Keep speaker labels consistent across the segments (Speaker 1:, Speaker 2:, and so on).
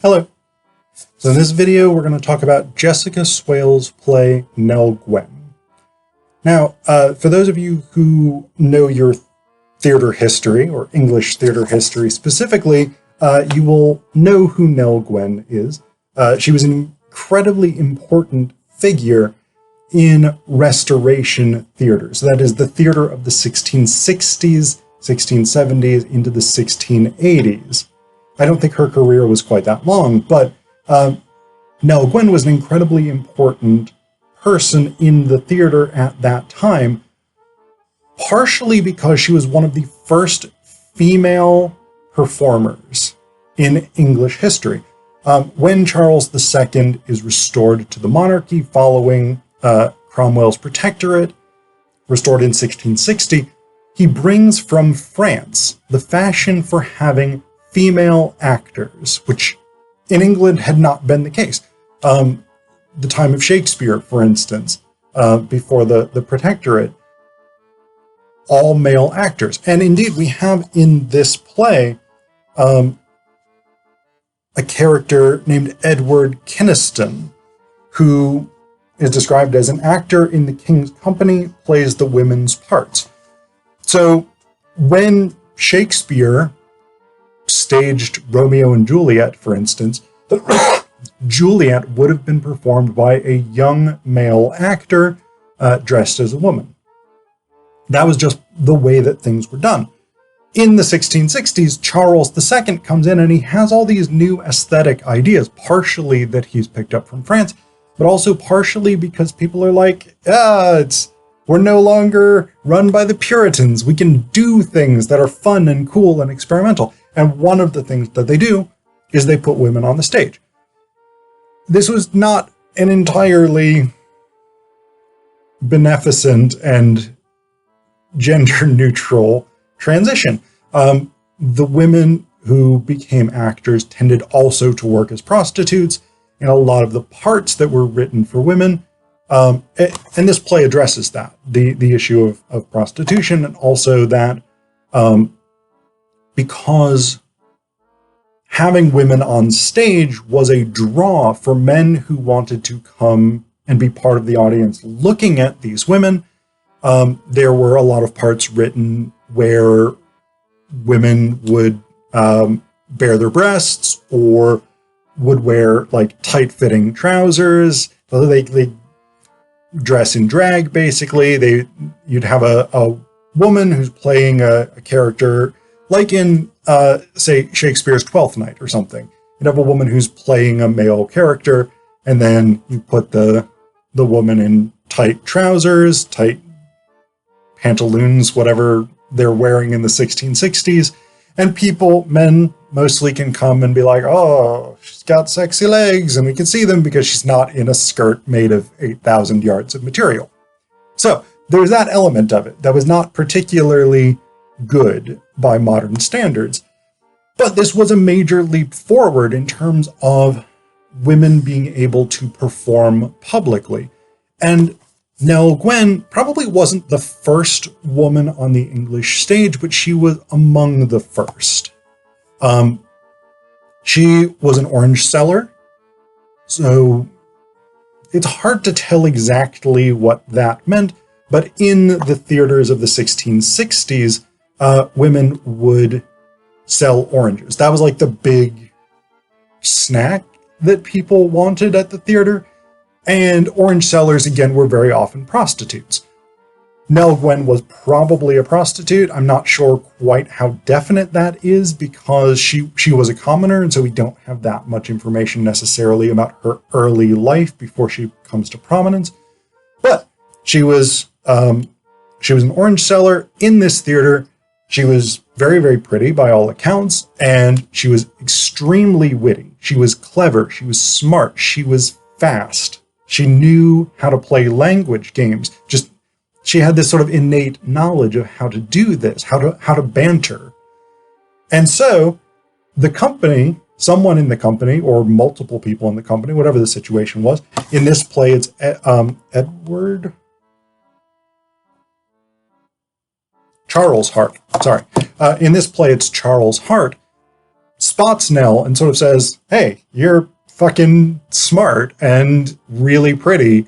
Speaker 1: Hello. So in this video, we're going to talk about Jessica Swale's play, Nell Gwynn. Now, for those of you who know your theater history, or English theater history specifically, you will know who Nell Gwynn is. She was an incredibly important figure in Restoration theater. So that is the theater of the 1660s, 1670s, into the 1680s. I don't think her career was quite that long, but Nell Gwynn was an incredibly important person in the theater at that time, partially because she was one of the first female performers in English history. When Charles II is restored to the monarchy following Cromwell's protectorate, restored in 1660, he brings from France the fashion for having female actors, which in England had not been the case. The time of Shakespeare, for instance, before the protectorate, all male actors. And indeed, we have in this play a character named Edward Kynaston, who is described as an actor in the King's Company, plays the women's parts. So when Shakespeare staged Romeo and Juliet, for instance, Juliet would have been performed by a young male actor dressed as a woman. That was just the way that things were done. In the 1660s, Charles II comes in and he has all these new aesthetic ideas, partially that he's picked up from France, but also partially because people are like, we're no longer run by the Puritans. We can do things that are fun and cool and experimental. And one of the things that they do is they put women on the stage. This was not an entirely beneficent and gender-neutral transition. The women who became actors tended also to work as prostitutes, and a lot of the parts that were written for women, and this play addresses that, the issue of prostitution, and also that because having women on stage was a draw for men who wanted to come and be part of the audience looking at these women. There were a lot of parts written where women would bare their breasts or would wear like tight-fitting trousers. They dress in drag, basically. You'd have a woman who's playing a character like in, say, Shakespeare's Twelfth Night or something. You'd have a woman who's playing a male character, and then you put the woman in tight trousers, tight pantaloons, whatever they're wearing in the 1660s, and men mostly can come and be like, oh, she's got sexy legs, and we can see them because she's not in a skirt made of 8,000 yards of material. So there's that element of it that was not particularly good by modern standards. But this was a major leap forward in terms of women being able to perform publicly. And Nell Gwynn probably wasn't the first woman on the English stage, but she was among the first. She was an orange seller, so it's hard to tell exactly what that meant, but in the theaters of the 1660s, women would sell oranges. That was like the big snack that people wanted at the theater. And orange sellers, again, were very often prostitutes. Nell Gwynn was probably a prostitute. I'm not sure quite how definite that is because she was a commoner, and so we don't have that much information necessarily about her early life before she comes to prominence. But she was an orange seller in this theater. She was very, very pretty by all accounts, and she was extremely witty. She was clever. She was smart. She was fast. She knew how to play language games. She had this sort of innate knowledge of how to do this, how to banter. And so the company, someone in the company, or multiple people in the company, whatever the situation was, in this play, it's Charles Hart. Sorry. In this play, it's Charles Hart. spots Nell and sort of says, hey, you're fucking smart and really pretty.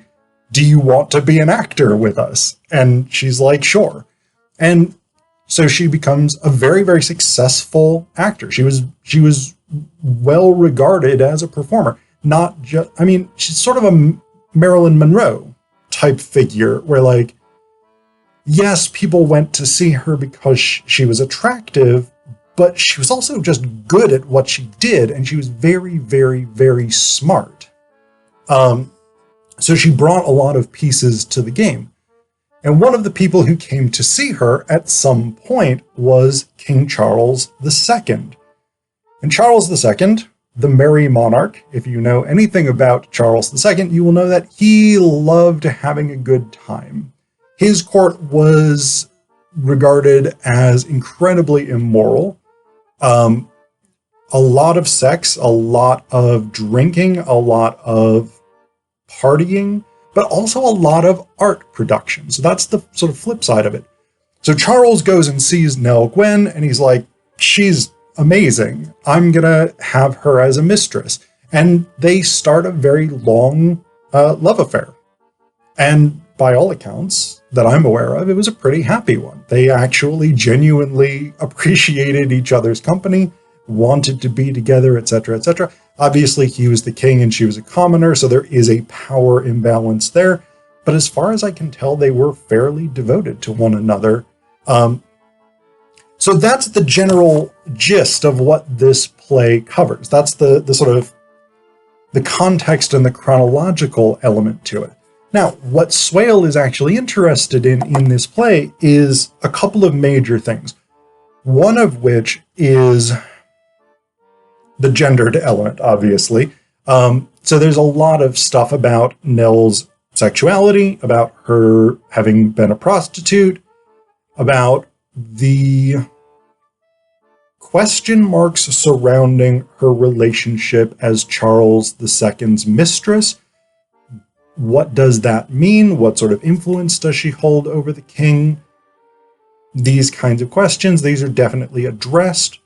Speaker 1: Do you want to be an actor with us? And she's like, sure. And so she becomes a very, very successful actor. She was well regarded as a performer. Not just, I mean, she's sort of a Marilyn Monroe type figure where, like, yes, people went to see her because she was attractive, but she was also just good at what she did, and she was very, very, very smart. So she brought a lot of pieces to the game. And one of the people who came to see her at some point was King Charles II. And Charles II, the Merry Monarch, if you know anything about Charles II, you will know that he loved having a good time. His court was regarded as incredibly immoral. A lot of sex, a lot of drinking, a lot of partying, but also a lot of art production. So that's the sort of flip side of it. So Charles goes and sees Nell Gwynn, and he's like, she's amazing. I'm going to have her as a mistress. And they start a very long love affair. And by all accounts that I'm aware of, it was a pretty happy one. They actually genuinely appreciated each other's company, wanted to be together, etc., etc. Obviously, he was the king and she was a commoner, so there is a power imbalance there. But as far as I can tell, they were fairly devoted to one another. So that's the general gist of what this play covers. That's the sort of the context and the chronological element to it. Now, what Swale is actually interested in this play is a couple of major things. One of which is the gendered element, obviously. So there's a lot of stuff about Nell's sexuality, about her having been a prostitute, about the question marks surrounding her relationship as Charles II's mistress. What does that mean? What sort of influence does she hold over the king? These kinds of questions, these are definitely addressed.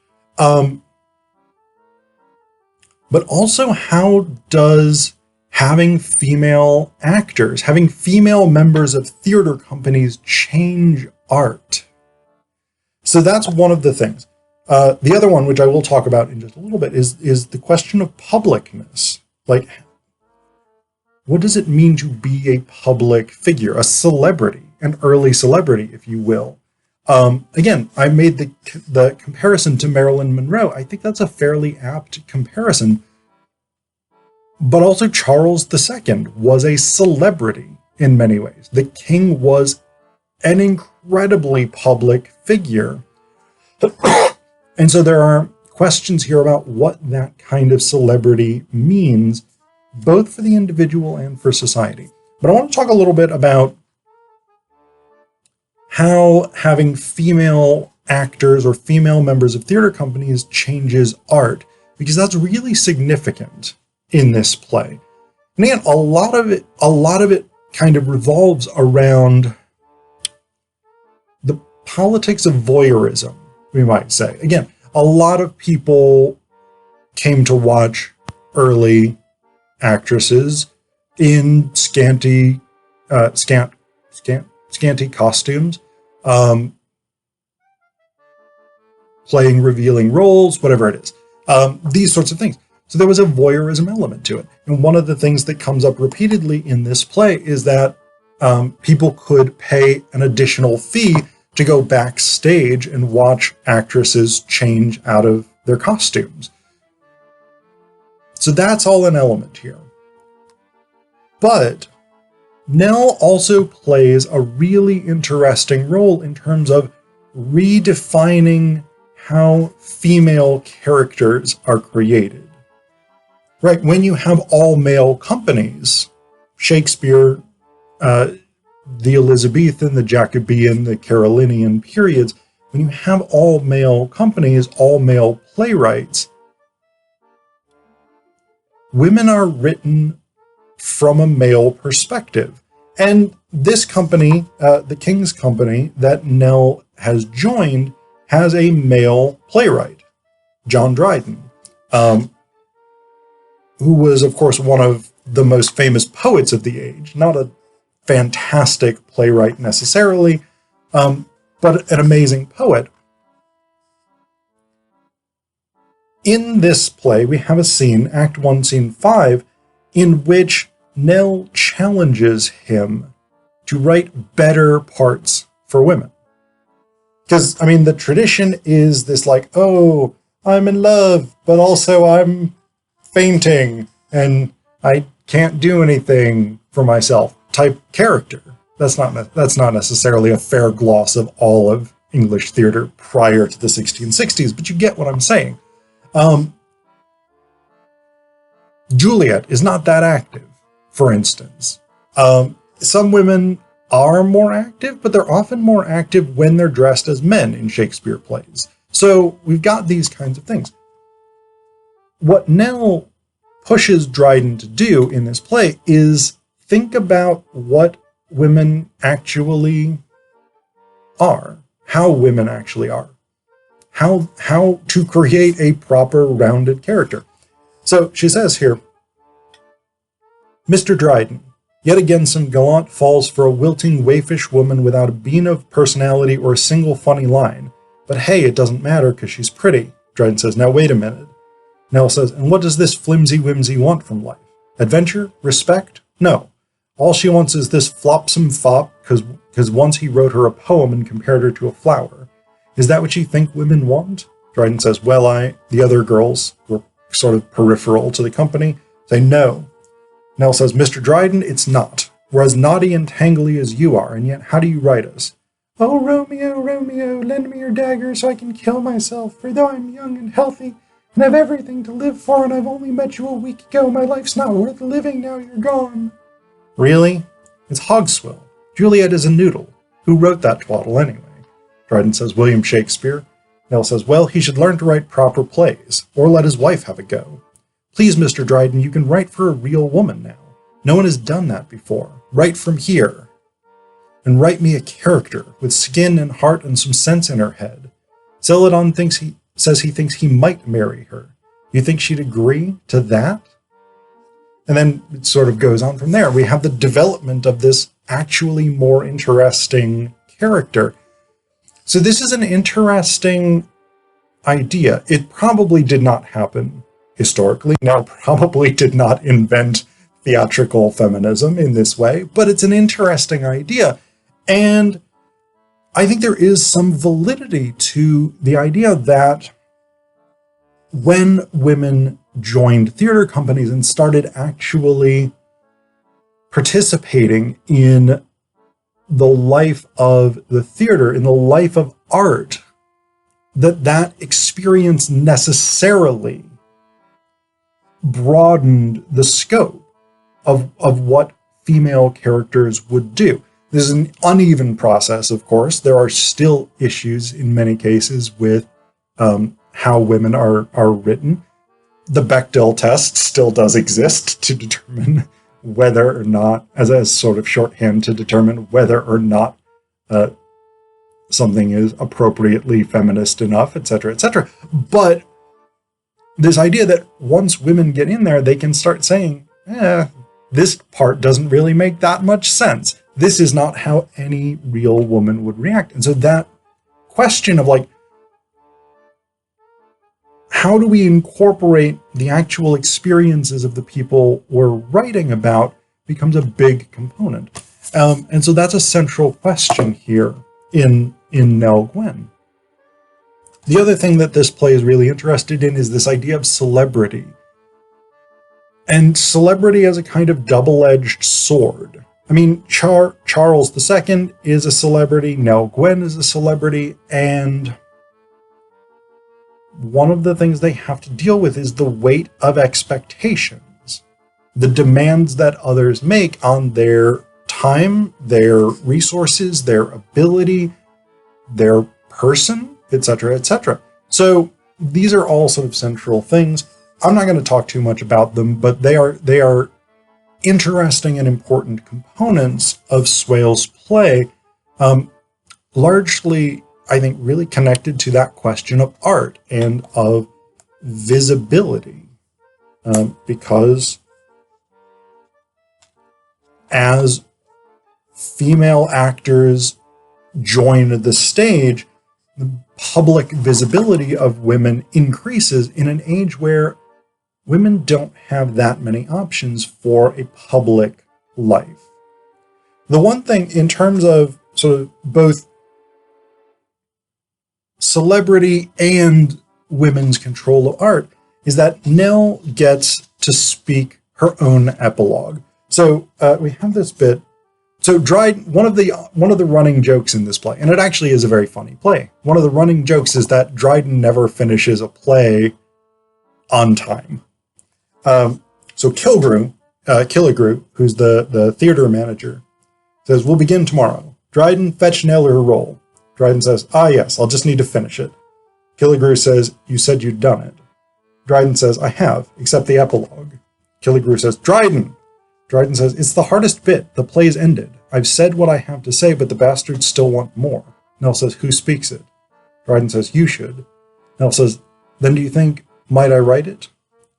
Speaker 1: But also, how does having female actors, having female members of theater companies change art? So that's one of the things. The other one, which I will talk about in just a little bit, is the question of publicness. Like, what does it mean to be a public figure, a celebrity, an early celebrity, if you will? Again, I made the comparison to Marilyn Monroe. I think that's a fairly apt comparison. But also Charles II was a celebrity in many ways. The king was an incredibly public figure. And so there are questions here about what that kind of celebrity means, both for the individual and for society. But I want to talk a little bit about how having female actors or female members of theater companies changes art, because that's really significant in this play. And again, a lot of it kind of revolves around the politics of voyeurism, we might say. Again, a lot of people came to watch early actresses in scanty costumes, playing revealing roles, whatever it is. These sorts of things. So there was a voyeurism element to it. And one of the things that comes up repeatedly in this play is that people could pay an additional fee to go backstage and watch actresses change out of their costumes. So that's all an element here. But Nell also plays a really interesting role in terms of redefining how female characters are created. Right, when you have all male companies, Shakespeare, the Elizabethan, the Jacobean, the Carolinian periods, when you have all male companies, all male playwrights, women are written from a male perspective. And this company, the King's Company that Nell has joined, has a male playwright. John Dryden, who was, of course, one of the most famous poets of the age, not a fantastic playwright necessarily, but an amazing poet. In this play, we have a scene, Act 1, Scene 5, in which Nell challenges him to write better parts for women. Because, I mean, the tradition is this like, oh, I'm in love, but also I'm fainting, and I can't do anything for myself type character. That's not necessarily a fair gloss of all of English theater prior to the 1660s, but you get what I'm saying. Juliet is not that active, for instance. Some women are more active, but they're often more active when they're dressed as men in Shakespeare plays. So we've got these kinds of things. What Nell pushes Dryden to do in this play is think about what women actually are, how women actually are, how to create a proper rounded character. So she says here, Mr. Dryden, yet again some gallant falls for a wilting, waifish woman without a bean of personality or a single funny line. But hey, it doesn't matter because she's pretty. Dryden says, now wait a minute. Nell says, and what does this flimsy-whimsy want from life? Adventure? Respect? No. All she wants is this flopsome fop because once he wrote her a poem and compared her to a flower. Is that what you think women want? Dryden says, well, the other girls were sort of peripheral to the company, say no. Nell says, Mr. Dryden, it's not. We're as naughty and tangly as you are, and yet how do you write us? Oh, Romeo, Romeo, lend me your dagger so I can kill myself, for though I'm young and healthy and have everything to live for, and I've only met you a week ago, my life's not worth living now you're gone. Really? It's Hogswell. Juliet is a noodle. Who wrote that twaddle anyway? Dryden says, William Shakespeare. Nell says, well, he should learn to write proper plays, or let his wife have a go. Please, Mr. Dryden, you can write for a real woman now. No one has done that before. Write from here. And write me a character with skin and heart and some sense in her head. Celadon says he thinks he might marry her. You think she'd agree to that? And then it sort of goes on from there. We have the development of this actually more interesting character. So this is an interesting idea. It probably did not happen historically. Nell probably did not invent theatrical feminism in this way, but it's an interesting idea. And I think there is some validity to the idea that when women joined theater companies and started actually participating in the life of the theater, in the life of art, that experience necessarily broadened the scope of what female characters would do. This is an uneven process, of course. There are still issues in many cases with how women are written. The Bechdel test still does exist to determine whether or not, as a sort of shorthand to determine whether or not something is appropriately feminist enough, etc., etc. But this idea that once women get in there, they can start saying, this part doesn't really make that much sense. This is not how any real woman would react. And so that question of like, how do we incorporate the actual experiences of the people we're writing about becomes a big component. And so that's a central question here in Nell Gwynn. The other thing that this play is really interested in is this idea of celebrity. And celebrity as a kind of double-edged sword. I mean, Charles II is a celebrity, Nell Gwynn is a celebrity, and one of the things they have to deal with is the weight of expectations, the demands that others make on their time, their resources, their ability, their person, etc., etc. So these are all sort of central things. I'm not going to talk too much about them, but they are interesting and important components of Swale's play, largely, I think, really connected to that question of art and of visibility, because as female actors join the stage, the public visibility of women increases in an age where women don't have that many options for a public life. The one thing in terms of sort of both celebrity and women's control of art is that Nell gets to speak her own epilogue. So we have this bit. So Dryden, one of the running jokes in this play, and it actually is a very funny play. One of the running jokes is that Dryden never finishes a play on time. So Killigrew, who's the theater manager, says, "We'll begin tomorrow. Dryden, fetch Nell her role." Dryden says, "Ah, yes, I'll just need to finish it." Killigrew says, "You said you'd done it." Dryden says, "I have, except the epilogue." Killigrew says, "Dryden!" Dryden says, "It's the hardest bit. The play's ended. I've said what I have to say, but the bastards still want more." Nell says, "Who speaks it?" Dryden says, "You should." Nell says, "Then do you think, might I write it?"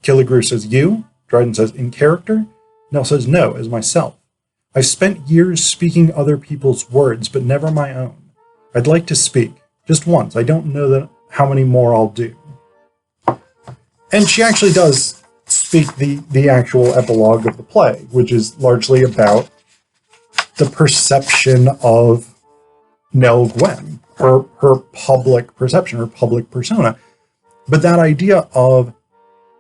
Speaker 1: Killigrew says, "You?" Dryden says, "In character?" Nell says, "No, as myself. I've spent years speaking other people's words, but never my own. I'd like to speak. Just once. I don't know how many more I'll do." And she actually does speak the actual epilogue of the play, which is largely about the perception of Nell Gwynn, her public perception, her public persona. But that idea of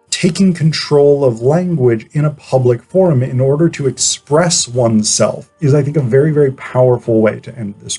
Speaker 1: taking control of language in a public forum in order to express oneself is, I think, a very, very powerful way to end this